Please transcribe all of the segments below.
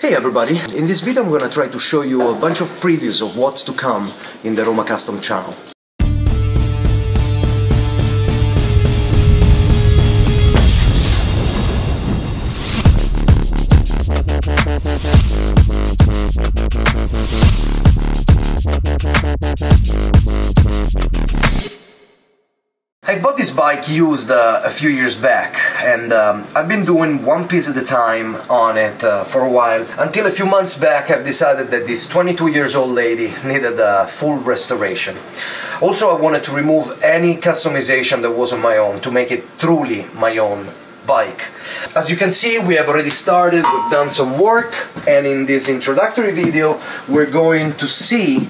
Hey everybody, in this video I'm gonna try to show you a bunch of previews of what's to come in the Roma Custom channel. I bought this bike used a few years back, and I've been doing one piece at a time on it for a while, until a few months back I've decided that this 22 years old lady needed a full restoration. Also, I wanted to remove any customization that wasn't my own to make it truly my own bike. As you can see, we have already started, we've done some work, and in this introductory video we're going to see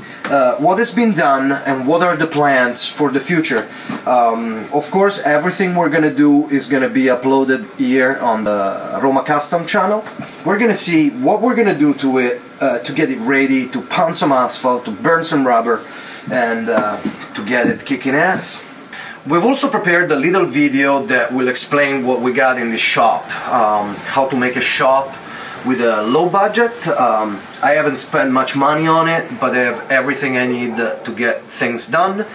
what has been done and what are the plans for the future. Of course, everything we're gonna do is gonna be uploaded here on the Roma Custom channel. We're gonna see what we're gonna do to it to get it ready, to pound some asphalt, to burn some rubber, and to get it kicking ass. We've also prepared a little video that will explain what we got in the shop, how to make a shop with a low budget. I haven't spent much money on it, but I have everything I need to get things done,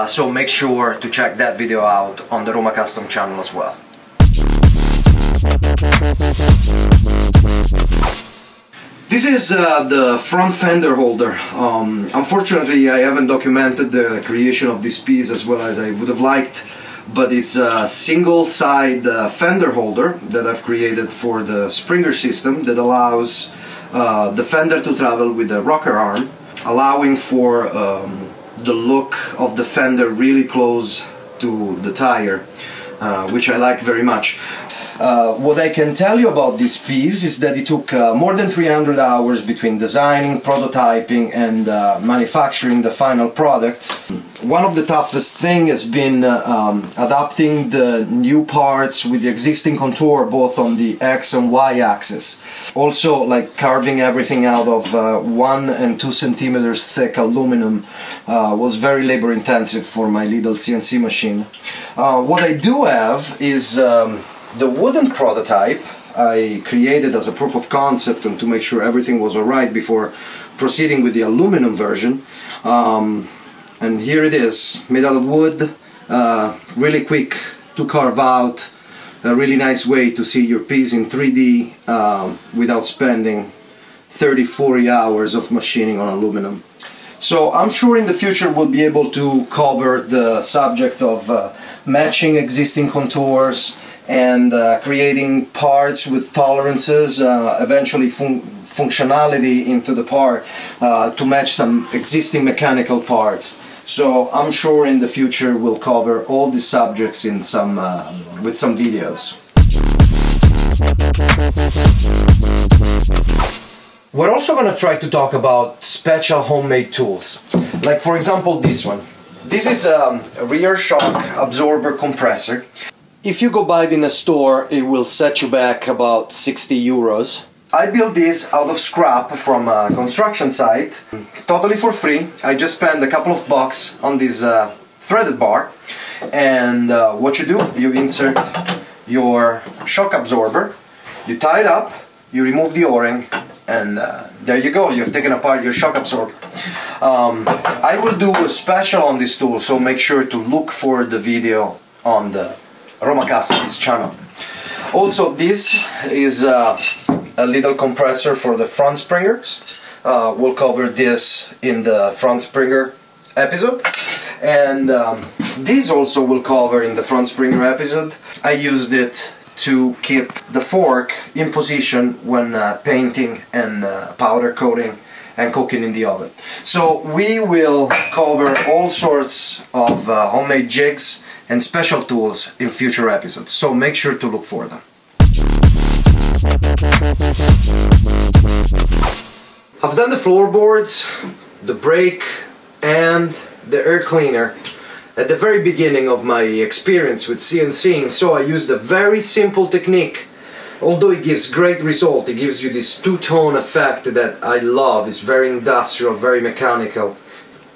so make sure to check that video out on the Roma Custom channel as well. This is the front fender holder. Unfortunately, I haven't documented the creation of this piece as well as I would have liked, but it's a single side fender holder that I've created for the Springer system that allows the fender to travel with a rocker arm, allowing for the look of the fender really close to the tire, which I like very much. What I can tell you about this piece is that it took more than 300 hours between designing, prototyping and manufacturing the final product. One of the toughest things has been adapting the new parts with the existing contour both on the X and Y axis. Also, like carving everything out of 1 and 2 centimeters thick aluminum was very labor intensive for my little CNC machine. What I do have is the wooden prototype I created as a proof of concept and to make sure everything was alright before proceeding with the aluminum version. And here it is, made out of wood, really quick to carve out, a really nice way to see your piece in 3D without spending 30-40 hours of machining on aluminum. So I'm sure in the future we'll be able to cover the subject of matching existing contours and creating parts with tolerances, eventually functionality into the part to match some existing mechanical parts. So I'm sure in the future we'll cover all these subjects in some with some videos. We're also going to try to talk about special homemade tools, like for example this one. This is a rear shock absorber compressor. If you go buy it in a store, it will set you back about 60 euros. I built this out of scrap from a construction site, totally for free. I just spent a couple of bucks on this threaded bar, and what you do, you insert your shock absorber, you tie it up, you remove the o-ring, and there you go, you've taken apart your shock absorber. I will do a special on this tool, so make sure to look for the video on the Roma Custom's channel. Also, this is a little compressor for the front springers. We'll cover this in the front springer episode, and this also will cover in the front springer episode. I used it to keep the fork in position when painting and powder coating and cooking in the oven. So we will cover all sorts of homemade jigs and special tools in future episodes, so make sure to look for them. I've done the floorboards, the brake and the air cleaner at the very beginning of my experience with CNCing, so I used a very simple technique. Although it gives great result, it gives you this two-tone effect that I love. It's very industrial, very mechanical.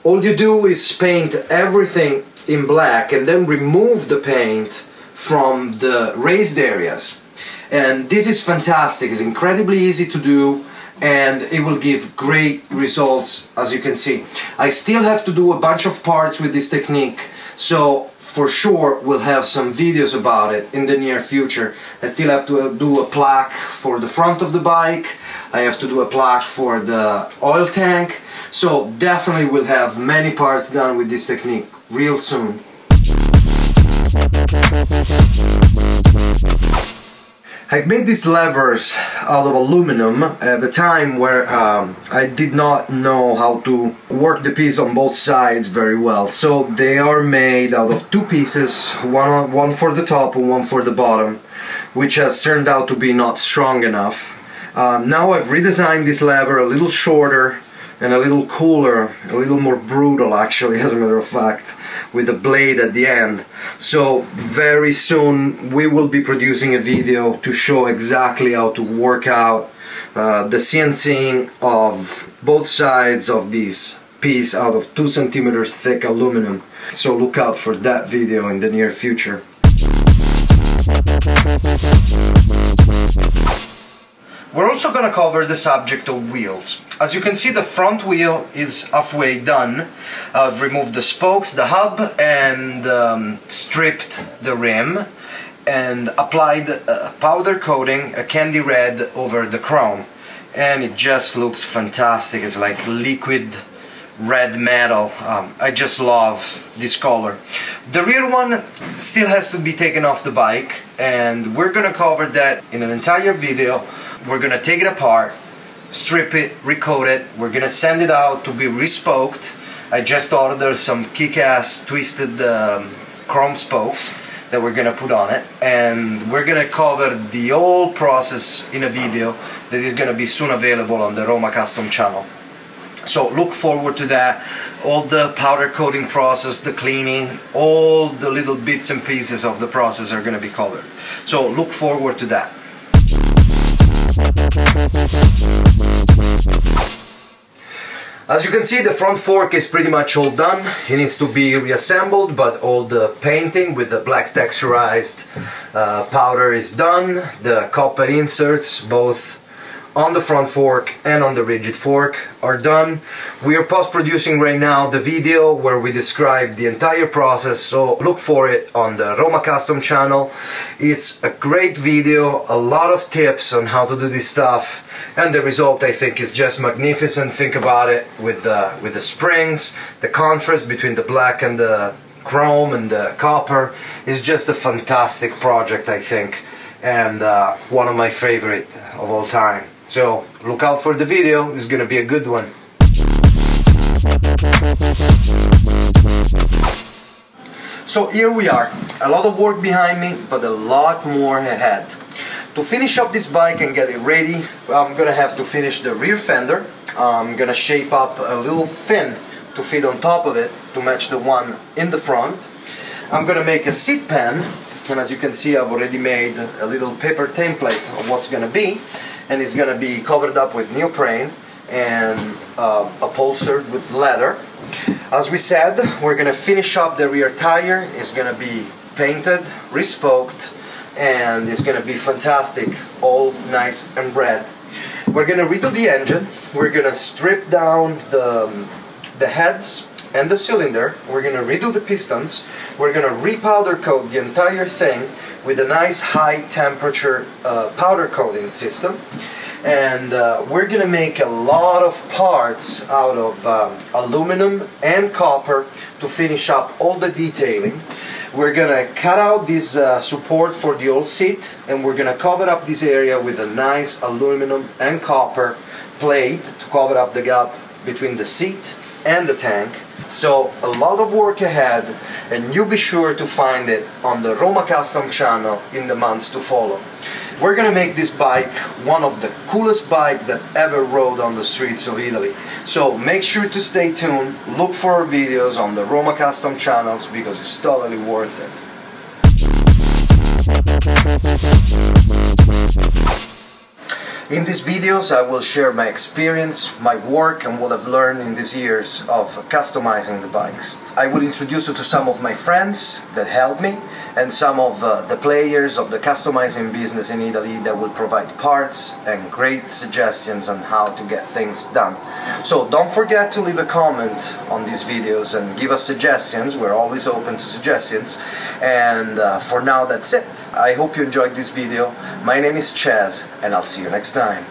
All you do is paint everything in black and then remove the paint from the raised areas. And this is fantastic, it's incredibly easy to do, and it will give great results, as you can see. I still have to do a bunch of parts with this technique, so for sure we'll have some videos about it in the near future. I still have to do a plaque for the front of the bike, I have to do a plaque for the oil tank, so definitely we'll have many parts done with this technique real soon. I've made these levers out of aluminum at the time where I did not know how to work the piece on both sides very well. So they are made out of two pieces, one for the top and one for the bottom, which has turned out to be not strong enough. Now I've redesigned this lever a little shorter and a little cooler, a little more brutal actually, as a matter of fact, with a blade at the end. So very soon we will be producing a video to show exactly how to work out the CNCing of both sides of this piece out of 2 centimeters thick aluminum. So look out for that video in the near future. We're also going to cover the subject of wheels. As you can see, the front wheel is halfway done. I've removed the spokes, the hub, and stripped the rim and applied a powder coating, a candy red, over the chrome. And it just looks fantastic. It's like liquid red metal. I just love this color. The rear one still has to be taken off the bike, and we're going to cover that in an entire video. We're gonna take it apart, strip it, recoat it. We're gonna send it out to be respoked. I just ordered some kick-ass twisted chrome spokes that we're gonna put on it, and we're gonna cover the whole process in a video that is gonna be soon available on the Roma Custom channel. So look forward to that. All the powder coating process, the cleaning, all the little bits and pieces of the process are gonna be covered. So look forward to that. As you can see, the front fork is pretty much all done. It needs to be reassembled, but all the painting with the black texturized powder is done. The copper inserts, both on the front fork and on the rigid fork, are done. We are post-producing right now the video where we describe the entire process, so look for it on the Roma Custom channel. It's a great video, a lot of tips on how to do this stuff, and the result I think is just magnificent. Think about it with the springs, the contrast between the black and the chrome and the copper is just a fantastic project, I think, and one of my favorite of all time. So look out for the video, it's gonna be a good one. So here we are, a lot of work behind me, but a lot more ahead. To finish up this bike and get it ready, I'm gonna have to finish the rear fender. I'm gonna shape up a little fin to fit on top of it to match the one in the front. I'm gonna make a seat pan, and as you can see I've already made a little paper template of what's gonna be, and it's gonna be covered up with neoprene and upholstered with leather. As we said, we're gonna finish up the rear tire. It's gonna be painted, respoked, and it's gonna be fantastic, all nice and red. We're gonna redo the engine. We're gonna strip down the heads and the cylinder. We're gonna redo the pistons. We're gonna repowder coat the entire thing with a nice high temperature powder coating system, and we're gonna make a lot of parts out of aluminum and copper to finish up all the detailing. We're gonna cut out this support for the old seat, and we're gonna cover up this area with a nice aluminum and copper plate to cover up the gap between the seat and the tank. So a lot of work ahead, and you be sure to find it on the Roma Custom channel in the months to follow. We're gonna make this bike one of the coolest bikes that ever rode on the streets of Italy. So make sure to stay tuned, look for our videos on the Roma Custom channels because it's totally worth it. In these videos I will share my experience, my work and what I've learned in these years of customizing the bikes. I will introduce you to some of my friends that helped me and some of the players of the customizing business in Italy that will provide parts and great suggestions on how to get things done. So don't forget to leave a comment on these videos and give us suggestions. We're always open to suggestions. And for now that's it. I hope you enjoyed this video. My name is Cez and I'll see you next time.